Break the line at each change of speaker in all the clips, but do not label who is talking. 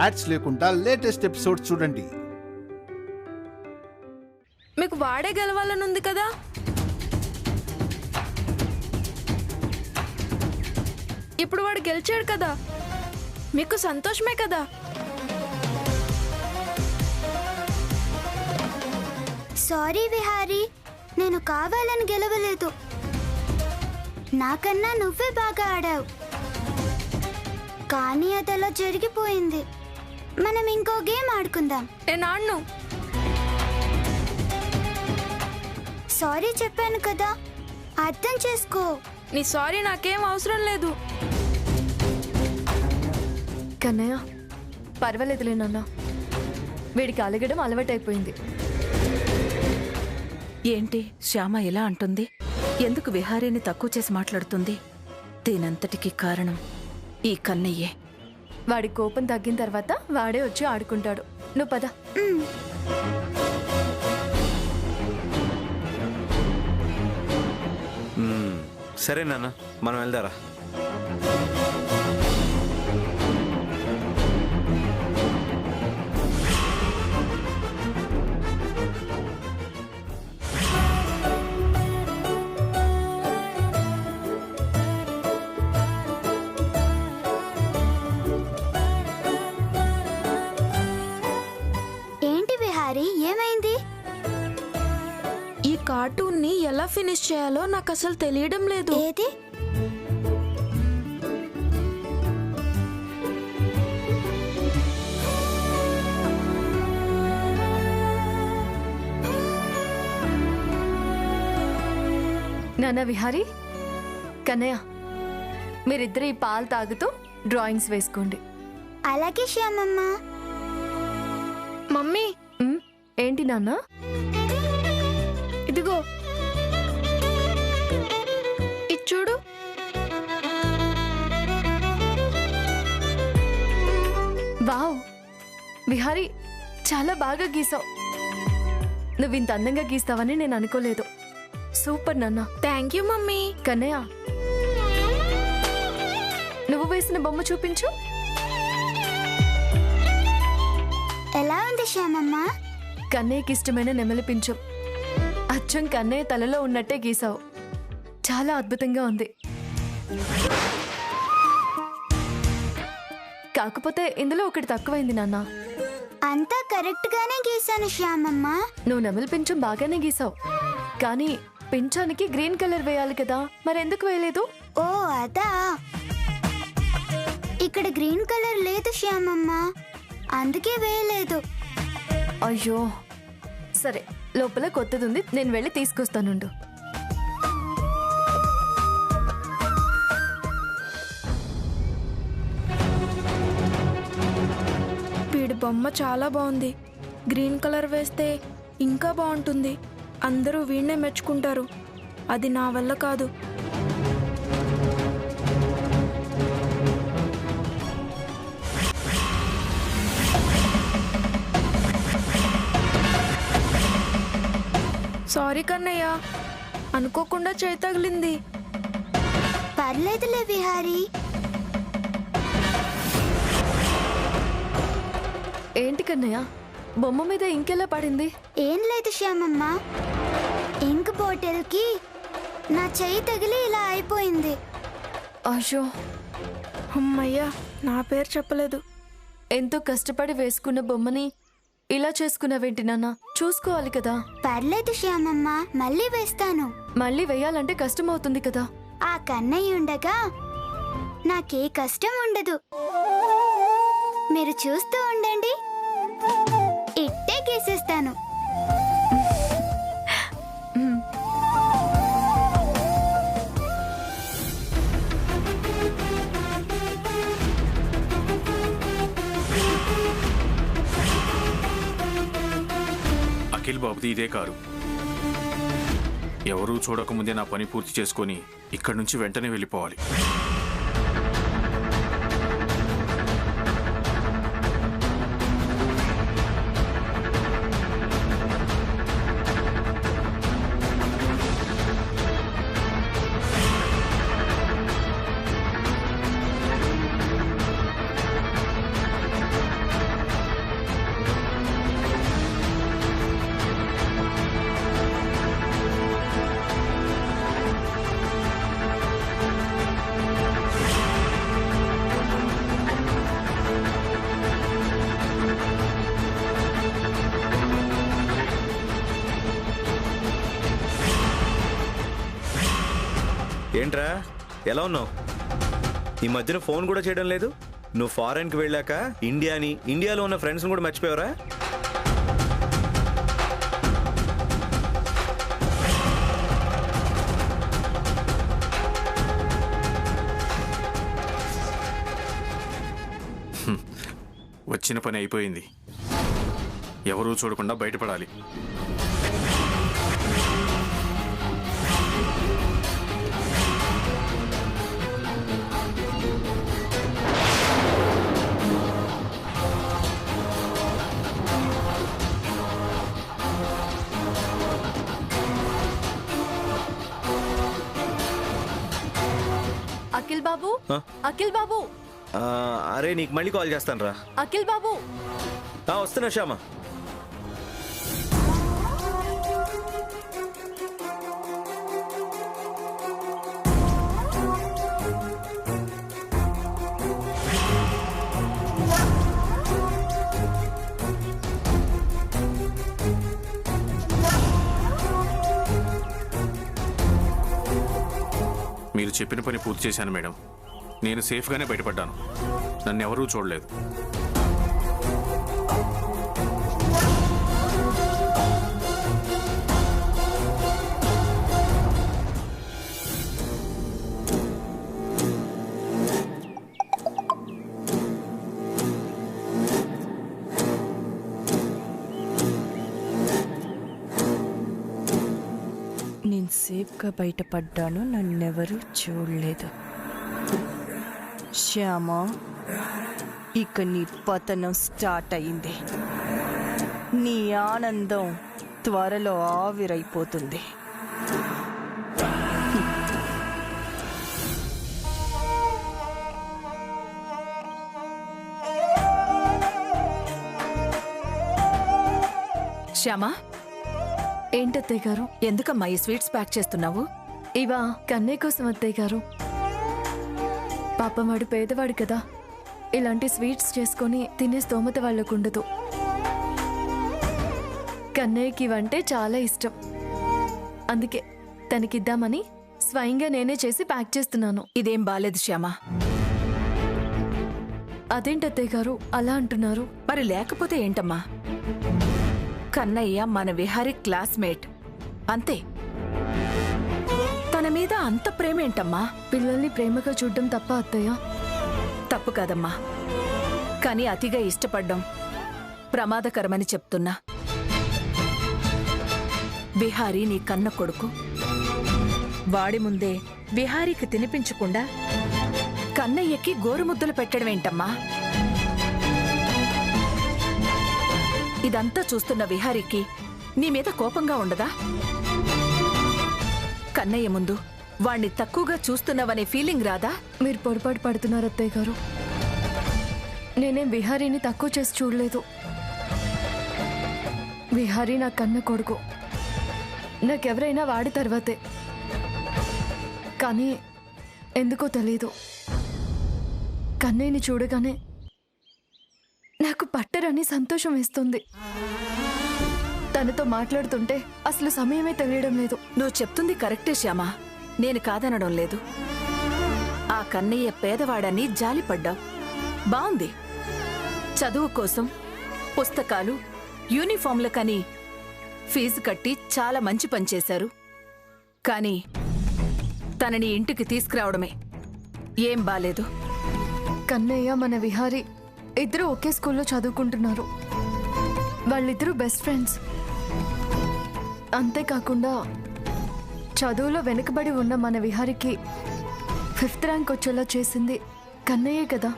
Ads లేకుండా latest episodes చూడండి.
మీకు వాడే గెలవాలని ఉంది కదా, ఇప్పుడు వాడు గెలిచాడు కదా, మీకు సంతోషమే కదా.
సారీ విహారీ, నేను కావాలని గెలవలేదు. నాకన్నా నువ్వే బాగా ఆడావు, కానీ అదలా జరిగిపోయింది. మనం ఇంకో గేమ్ ఆడుకుందాం.
నేను ఆడను.
సారీ చెప్పాను కదా, అర్థం చేసుకో.
నీ సారీ నాకేం అవసరం లేదు.
కన్నయ్య, పర్వాలేదులే నాన్న, వీడికి అలగడం అలవాటైపోయింది.
ఏంటి శ్యామ ఎలా అంటుంది? ఎందుకు విహారీని తక్కువ చేసి మాట్లాడుతుంది? దీనంతటికీ కారణం ఈ కన్నయ్యే.
వాడి కోపం తగ్గిన తర్వాత వాడే వచ్చి ఆడుకుంటాడు. నువ్వు పద.
సరే నాన్న, మనం వెళ్దారా?
ఏంటి విహారీ, ఏమైంది?
ఈ కార్టూన్ ని ఎలా ఫినిష్ చేయాలో నాకు అసలు తెలియడం లేదు.
ఏది?
నాన్న విహారీ, కన్నయ్య, మీరిద్దరు ఈ పాలు తాగుతూ డ్రాయింగ్స్ వేసుకోండి.
అలాగే శ్యామమ్మ.
మమ్మీ,
ఏంటి నాన్న?
ఇదిగో ఇది చూడు.
వావ్ విహారీ, చాలా బాగా గీసావు. నువ్వు ఇంత అందంగా గీస్తావని నేను అనుకోలేదు. సూపర్ నాన్న.
Thank you mummy.
కన్నయ్య, నువ్వు వేసిన బొమ్మ చూపించు.
ఎలా ఉంది శ్యామమ్మ?
కన్నయ్యకి ఇష్టమైన నెమలి పించం. అచ్చం కన్నయ్య తలలో ఉన్నట్టే గీసావు. చాలా అద్భుతంగా ఉంది. కాకపోతే ఇందులో ఒకటి తక్కువైంది నాన్న.
అంతా కరెక్ట్ గానే గీసాను శ్యామమ్మ.
నువ్వు నెమలి పించం బాగానే గీసావు, కానీ పింఛానికి గ్రీన్ కలర్ వేయాలి కదా, మరెందుకు వేయలేదు?
ఓ అదా, ఇక్కడ గ్రీన్ కలర్ లేదు శ్యామమ్మ, అందుకే వేయలేదు.
అయ్యో, సరే, లోపల కొత్తది ఉంది, నేను వెళ్ళి తీసుకొస్తానుండు.
వీడి బొమ్మ చాలా బాగుంది. గ్రీన్ కలర్ వేస్తే ఇంకా బాగుంటుంది. అందరూ వీడినే మెచ్చుకుంటారు. అది నా వల్ల కాదు. సారీ కన్నయ్య, అనుకోకుండా చేయి తగిలింది.
పర్లేదులే విహారీ.
ఏంటి కన్నయ్య, బొమ్మ మీద ఇంకెలా పడింది?
ఏం లేదు శ్యామమ్మ, ఇంక్ బాటిల్ కి నా చెయ్యి తగిలి ఇలా అయిపోయింది.
అయ్యో,
అమ్మయ్యా, నా పేరు చెప్పలేదు.
ఎంతో కష్టపడి వేసుకున్న బొమ్మని ఇలా చేసుకున్నావేంటి నాన్న? చూసుకోవాలి కదా.
పర్లేదు శ్యామమ్మ, మళ్ళీ వేస్తాను.
మళ్ళీ వేయాలంటే కష్టం అవుతుంది కదా.
ఆ కన్నయ్య ఉండగా నాకే కష్టం ఉండదు. మీరు చూస్తూ ఉండండి, ఇట్టే గీసేస్తాను.
అఖిల్ బాబుది ఇదే కారు. ఎవరూ చూడకముందే నా పని పూర్తి చేసుకొని ఇక్కడి నుంచి వెంటనే వెళ్ళిపోవాలి.
ఏంట్రా ఎలా ఉన్నావు? ఈ మధ్యన ఫోన్ కూడా చేయడం లేదు. నువ్వు ఫారెన్కి వెళ్ళాక ఇండియాలో ఉన్న ఫ్రెండ్స్ని కూడా మర్చిపోయావరా?
వచ్చిన పని అయిపోయింది. ఎవరూ చూడకుండా బయటపడాలి.
అఖిల్ బాబు,
ఆ?
అఖిల్ బాబు,
అరే నీకు మళ్ళీ కాల్ చేస్తాను రా.
అఖిల్ బాబు.
వస్తున్నా శ్యామ.
మీరు చెప్పిన పని పూర్తి చేశాను మేడం. నేను సేఫ్గానే బయటపడ్డాను. నన్ను ఎవరూ చూడలేదు.
నేను సేఫ్గా బయటపడ్డాను, నన్నెవరూ చూడలేదు. శ్యామ, ఇక నీ పతనం స్టార్ట్ అయింది. నీ ఆనందం త్వరలో ఆవిరైపోతుంది.
శ్యామా,
ఏంటత్తయ్య గారు?
ఎందుకమ్మా ఈ స్వీట్స్ ప్యాక్ చేస్తున్నావు?
ఇవా కన్నయ్య కోసం అత్తయ్య గారు. పాపం వాడు పేదవాడు కదా, ఇలాంటి స్వీట్స్ చేసుకొని తినే స్తోమత వాళ్ళకు ఉండదు. కన్నయ్యకి ఇవంటే చాలా ఇష్టం. అందుకే తనకిద్దామని స్వయంగా నేనే చేసి ప్యాక్ చేస్తున్నాను.
ఇదేం బాలేదు శ్యామా.
అదేంటత్తయ్య గారు అలా అంటున్నారు?
మరి లేకపోతే ఏంటమ్మా? కన్నయ్య మన విహారీ క్లాస్మేట్, అంతే. తన మీద అంత ప్రేమేంటమ్మా?
పిల్లల్ని ప్రేమగా చూడడం తప్ప అత్తయ్య?
తప్పు కాదమ్మా, కానీ అతిగా ఇష్టపడ్డం ప్రమాదకరమని చెప్తున్నా. విహారీ నీ కన్న కొడుకు. వాడి ముందే విహారీకి తినిపించకుండా కన్నయ్యకి గోరుముద్దలు పెట్టడమేంటమ్మా? ఇదంతా చూస్తున్న విహారీకి నీ మీద కోపంగా ఉండదా? కన్నయ్య ముందు వాణ్ణి తక్కువగా చూస్తున్నావనే ఫీలింగ్ రాదా?
మీరు పొరపాటు పడుతున్నారు అత్తయ్య గారు. నేనేం విహారీని తక్కువ చేసి చూడలేదు. విహారీ నా కన్న కొడుకు. నాకెవరైనా వాడి తర్వాతే. కానీ ఎందుకో తెలీదు, కన్నయ్యని చూడగానే నాకు పట్టరని సంతోషం వేస్తుంది. తనతో మాట్లాడుతుంటే అసలు సమయమే తెలియడం లేదు.
నువ్వు చెప్తుంది కరెక్టే శ్యామా, నేను కాదనడం లేదు. ఆ కన్నయ్య పేదవాడని జాలిపడ్డావు, బావుంది. చదువు కోసం పుస్తకాలు, యూనిఫామ్లకని ఫీజు కట్టి చాలా మంచి పని చేశారు. కానీ తనని ఇంటికి తీసుకురావడమే ఏం బాలేదు.
కన్నయ్య మన విహారీ ఇద్దరు ఒకే స్కూల్లో చదువుకుంటున్నారు. వాళ్ళిద్దరూ బెస్ట్ ఫ్రెండ్స్. అంతేకాకుండా చదువులో వెనుకబడి ఉన్న మన విహారీకి 5th ర్యాంక్ వచ్చేలా చేసింది కన్నయ్యే కదా.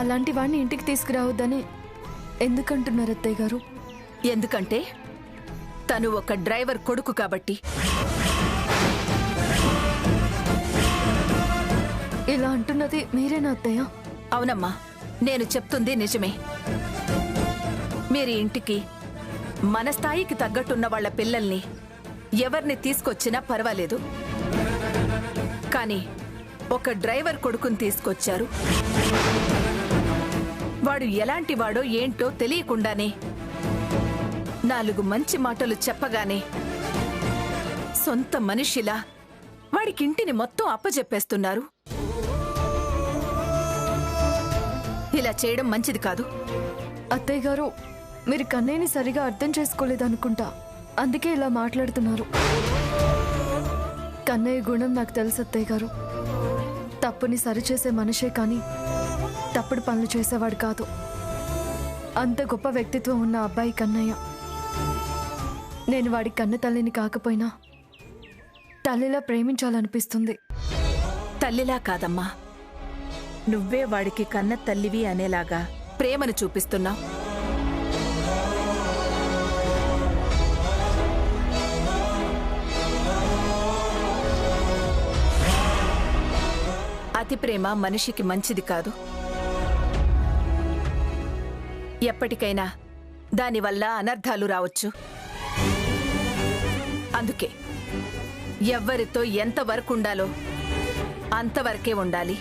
అలాంటి వాడిని ఇంటికి తీసుకురావద్దని ఎందుకంటున్నారు అత్తయ్య గారు?
ఎందుకంటే తను ఒక డ్రైవర్ కొడుకు కాబట్టి.
ఇలా అంటున్నది మీరేనా అత్తయ్య?
అవునమ్మా, నేను చెప్తుంది నిజమే. మీరు ఇంటికి మన స్థాయికి తగ్గట్టున్న వాళ్ళ పిల్లల్ని ఎవరిని తీసుకొచ్చినా పర్వాలేదు, కానీ ఒక డ్రైవర్ కొడుకుని తీసుకొచ్చారు. వాడు ఎలాంటి వాడో ఏంటో తెలియకుండానే 4 మంచి మాటలు చెప్పగానే సొంత మనిషిలా వాడికి ఇంటిని మొత్తం అప్పజెప్పేస్తున్నారు. ఇలా చేయడం మంచిది కాదు.
అత్తయ్య గారు, మీరు కన్నయ్యని సరిగా అర్థం చేసుకోలేదనుకుంటా, అందుకే ఇలా మాట్లాడుతున్నారు. కన్నయ్య గుణం నాకు తెలుసు అత్తయ్య గారు. తప్పుని సరిచేసే మనిషే కానీ తప్పుడు పనులు చేసేవాడు కాదు. అంత గొప్ప వ్యక్తిత్వం ఉన్న అబ్బాయి కన్నయ్య. నేను వాడి కన్న తల్లిని కాకపోయినా తల్లిలా ప్రేమించాలనిపిస్తుంది.
తల్లిలా కాదమ్మా, నువ్వే వాడికి కన్న తల్లివి అనేలాగా ప్రేమను చూపిస్తున్నావు. అతి ప్రేమ మనిషికి మంచిది కాదు. ఎప్పటికైనా దానివల్ల అనర్థాలు రావచ్చు. అందుకే ఎవ్వరితో ఎంతవరకు ఉండాలో అంతవరకే ఉండాలి.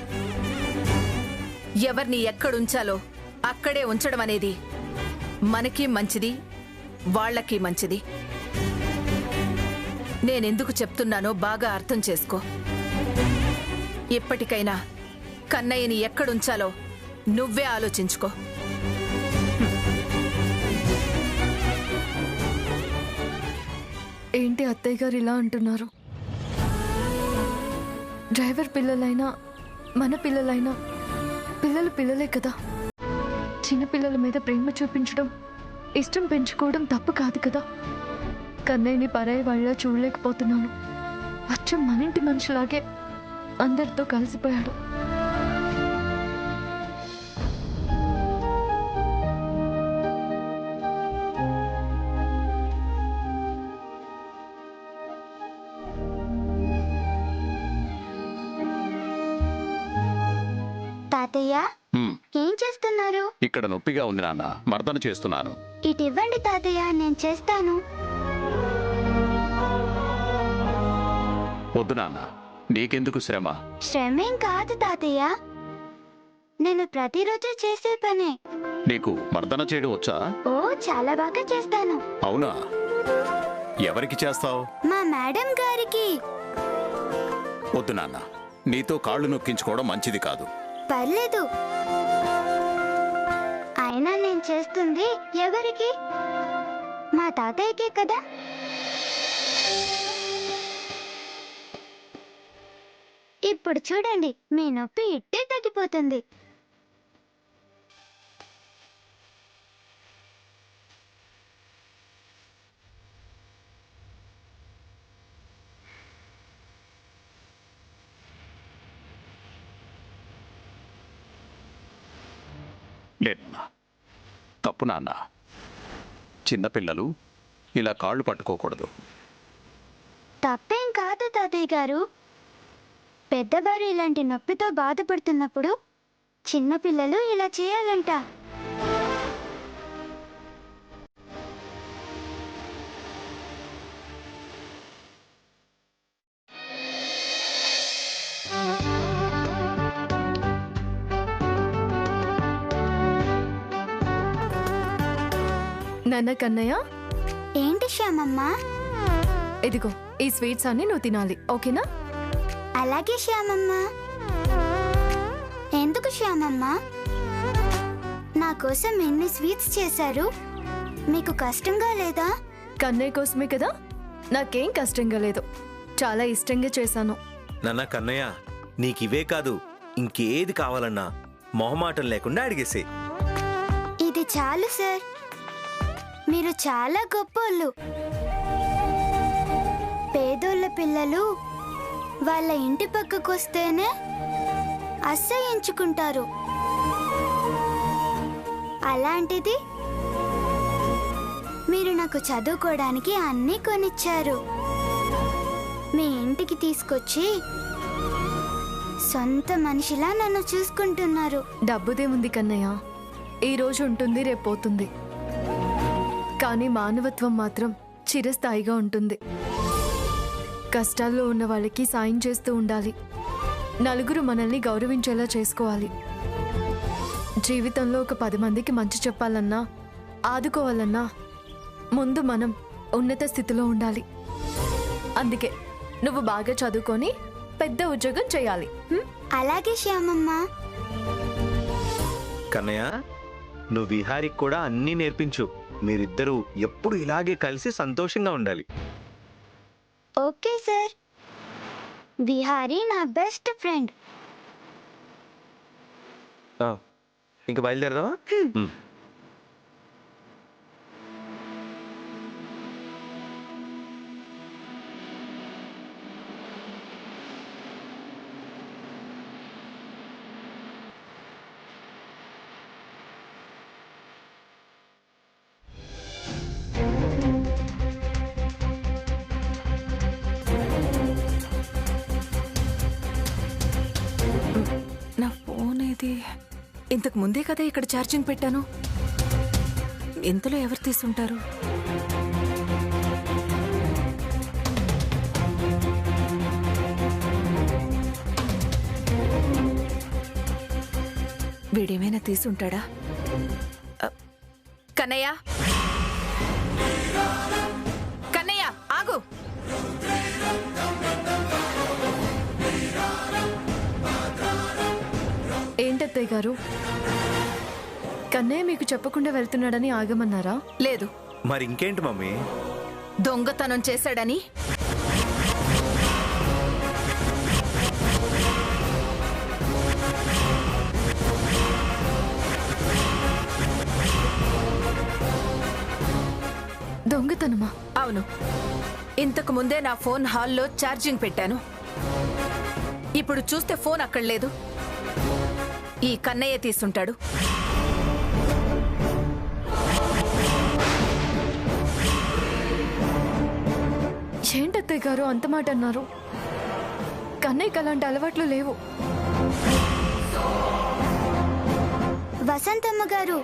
ఎవరిని ఎక్కడుంచాలో అక్కడే ఉంచడం అనేది మనకి మంచిది, వాళ్ళకి మంచిది. నేనెందుకు చెప్తున్నానో బాగా అర్థం చేసుకో. ఇప్పటికైనా కన్నయ్యని ఎక్కడుంచాలో నువ్వే ఆలోచించుకో.
ఏంటి అత్తయ్య గారు ఇలా అంటున్నారు? డ్రైవర్ పిల్లలైనా మన పిల్లలైనా పిల్లలు పిల్లలే కదా. చిన్న పిల్లల మీద ప్రేమ చూపించడం, ఇష్టం పెంచుకోవడం తప్పు కాదు కదా. కన్నయ్యని పరాయి వాళ్ళ చూడలేకపోతున్నాను. అచ్చం మన ఇంటి మనిషిలాగే అందరితో కలిసిపోయాడు.
తాతయ్య, ఏం చేస్తున్నారు?
ఇక్కడ నొప్పిగా ఉంది నాన్న, మర్దన చేస్తున్నాను.
ఇటు ఇవ్వండి తాతయ్య, నేను చేస్తాను.
వద్దు నాన్న, నీకెందుకు శ్రమ?
శ్రమేం కాదు తాతయ్య, నేను ప్రతిరోజు చేసే పనే.
నీకు మర్దన చేయడం వచ్చా?
ఓ, చాలా బాగా చేస్తాను.
అవునా? ఎవరికి చేస్తావు?
మా మేడం గారికి.
వద్దు నాన్న, నీతో కాళ్ళు నొక్కించుకోవడం మంచిది కాదు.
పర్లేదు, అయినా నేను చేస్తుంది ఎవరికి? మా తాతయ్యకే కదా. ఇప్పుడు చూడండి, మీ నొప్పి ఇట్టే తగ్గిపోతుంది.
లేదన్నా, తప్పు నాన్న. చిన్నపిల్లలు ఇలా కాళ్ళు పట్టుకోకూడదు.
తప్పేం కాదు తాతయ్య గారు. పెద్దవారు ఇలాంటి నొప్పితో బాధపడుతున్నప్పుడు చిన్నపిల్లలు ఇలా చేయాలంట.
నాన్న, కన్నయ్య,
ఏంటి శ్యామమ్మ?
ఇదిగో ఈ స్వీట్స్ అన్ని నువ్వు తినాలి, ఓకేనా?
అలాగే శ్యామమ్మ. ఎందుకు శ్యామమ్మ? నా కోసం ఎన్ని స్వీట్స్ చేశారు? మీకు కష్టంగా లేదా?
కన్నయ్య కోసమే కదా, నాకేం కష్టంగా లేదు. చాలా ఇష్టంగా చేశాను.
నాన్న కన్నయ్య, నీకివే కాదు ఇంకేది కావాలన్నా మొహమాటం లేకుండా అడిగేసే.
ఇది చాలు సార్, మీరు చాలా గొప్పోళ్ళు. పేదోళ్ళ పిల్లలు వాళ్ళ ఇంటి పక్కకొస్తేనే అసహ్యించుకుంటారు. అలాంటిది మీరు నాకు చదువుకోవడానికి అన్నీ కొనిచ్చారు. మీ ఇంటికి తీసుకొచ్చి సొంత మనిషిలా నన్ను చూసుకుంటున్నారు.
డబ్బుదేముంది కన్నయ్య, ఈ రోజు ఉంటుంది, రేపు పోతుంది. కానీ మానవత్వం మాత్రం చిరస్థాయిగా ఉంటుంది. కష్టాల్లో ఉన్న వాళ్ళకి సాయం చేస్తూ ఉండాలి. నలుగురు మనల్ని గౌరవించేలా చేసుకోవాలి. జీవితంలో ఒక 10 మందికి మంచి చెప్పాలన్నా, ఆదుకోవాలన్నా ముందు మనం ఉన్నత స్థితిలో ఉండాలి. అందుకే నువ్వు బాగా చదువుకొని పెద్ద ఉద్యోగం చేయాలి.
అలాగే శ్యామమ్మ.
కన్నయ్య, నువ్వు విహారికి కూడా అన్నీ నేర్పించు. మీరిద్దరూ ఎప్పుడు ఇలాగే కలిసి సంతోషంగా ఉండాలి.
Okay sir. విహారీ నా బెస్ట్ ఫ్రెండ్.
ఇంక బయలుదేరదామా?
నా ఫోన్ ఏది? ఇంతకు ముందే కదా ఇక్కడ ఛార్జింగ్ పెట్టాను. ఇంతలో ఎవరు తీసుంటారు? వీడేమైనా తీసుంటాడా? కన్నయ్య, కన్నయ్య ఆగు.
ఏంటత్తయ్య గారు, కన్నయ్య మీకు చెప్పకుండా వెళ్తున్నాడని ఆగమన్నారా?
లేదు.
మరి ఇంకేంటి మమ్మీ?
దొంగతనం చేశాడని.
దొంగతనమా?
అవును. ఇంతకు ముందే నా ఫోన్ హాల్లో ఛార్జింగ్ పెట్టాను. ఇప్పుడు చూస్తే ఫోన్ అక్కడ లేదు. ఈ కన్నయ్య తీసుంటాడు.
ఏంటత్తయ్య గారు అంత మాట అన్నారు? కన్నయ్యకి అలాంటి అలవాట్లు లేవు.
వసంతమ్మ గారు,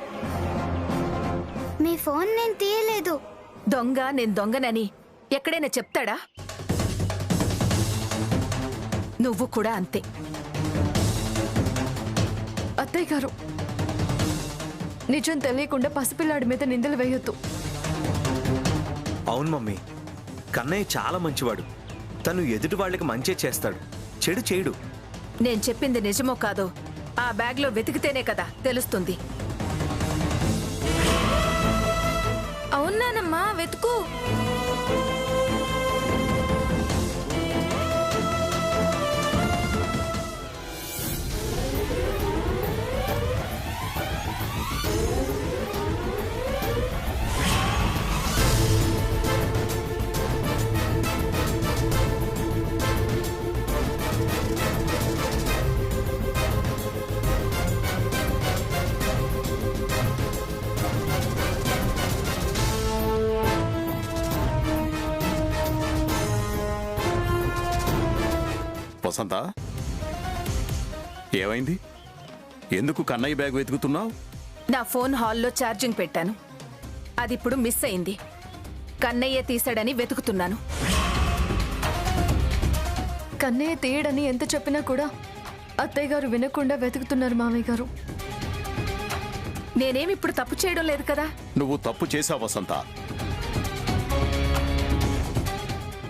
మీ ఫోన్ నేను తీయలేదు.
దొంగ నేను దొంగనని ఎక్కడైనా చెప్తాడా? నువ్వు కూడా అంతే.
అత్తయ్య గారు, నిజం తెలియకుండా పసిపిల్లాడి మీద నిందలు వేయొద్దు.
అవును మమ్మీ, కన్నయ్య చాలా మంచివాడు. తను ఎదుటి వాళ్ళకి మంచే చేస్తాడు, చెడు చేయడు.
నేను చెప్పింది నిజమో కాదో ఆ బ్యాగ్లో వెతికితేనే కదా తెలుస్తుంది. అవునానమ్మా, వెతుకు.
వసంత, ఏమైంది? ఎందుకు కన్నయ్య బ్యాగ్ వెతుకుతున్నావు?
నా ఫోన్ హాల్లో ఛార్జింగ్ పెట్టాను. అది ఇప్పుడు మిస్ అయింది. కన్నయ్య తీసాడని వెతుకుతున్నాను.
కన్నయ్య తీయడని ఎంత చెప్పినా కూడా అత్తయ్య గారు వినకుండా వెతుకుతున్నారు మామయ్య గారు.
నేనేమి ఇప్పుడు తప్పు చేయడం లేదు కదా.
నువ్వు తప్పు చేశావు వసంత.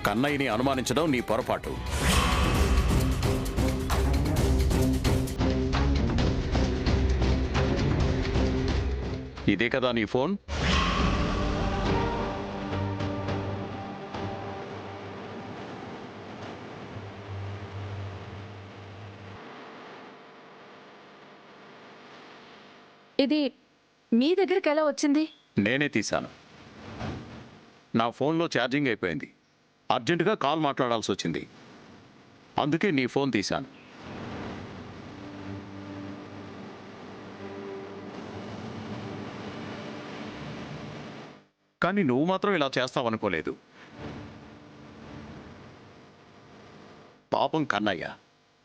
కన్నయ్యని అనుమానించడం నీ పొరపాటు. ఇదే కదా నీ ఫోన్?
ఇది మీ దగ్గరికి ఎలా వచ్చింది?
నేనే తీశాను. నా ఫోన్లో ఛార్జింగ్ అయిపోయింది. అర్జెంటుగా కాల్ మాట్లాడాల్సి వచ్చింది. అందుకే నీ ఫోన్ తీశాను. కానీ నువ్వు మాత్రం ఇలా చేస్తావనుకోలేదు. పాపం కన్నయ్య,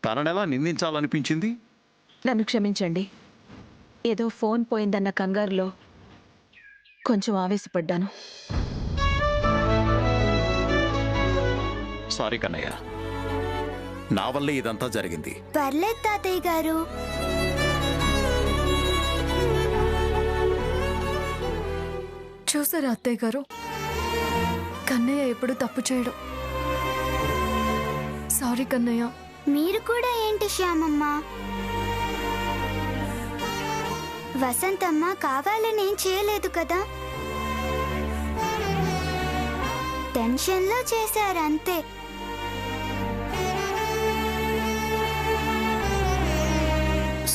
తననెలా నిందించాలనిపించింది?
నన్ను క్షమించండి. ఏదో ఫోన్ పోయిందన్న కంగారులో కొంచెం ఆవేశపడ్డాను.
సారీ కన్నయ్య, నా వల్లే ఇదంతా జరిగింది.
పర్లేదు తాతయ్య గారు.
చూసారా అత్తయ్య గారు, కన్నయ్య ఎప్పుడు తప్పు చేయడు. సారీ కన్నయ్య,
మీరు కూడా ఏంటి శ్యామమ్మ? వసంతమ్మ కావాలని ఏం చేయలేదు కదా, టెన్షన్లో చేశారు అంతే.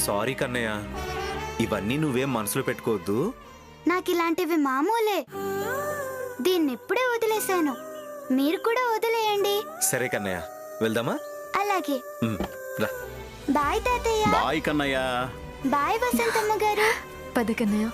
సారీ కన్నయ్య, ఇవన్నీ నువ్వేం మనసులో పెట్టుకోవద్దు.
నాకు ఇలాంటివి మామూలే. దీన్ని ఇప్పుడే వదిలేశాను, మీరు కూడా వదిలేయండి.
సరే కన్నయ్య, వెళ్దామా?
అలాగే.
రా.
బాయ్ తాతయ్య.
బాయ్ కన్నయ్య.
బాయ్ వసంతమ్మ గారు.
పద కన్నయ్య.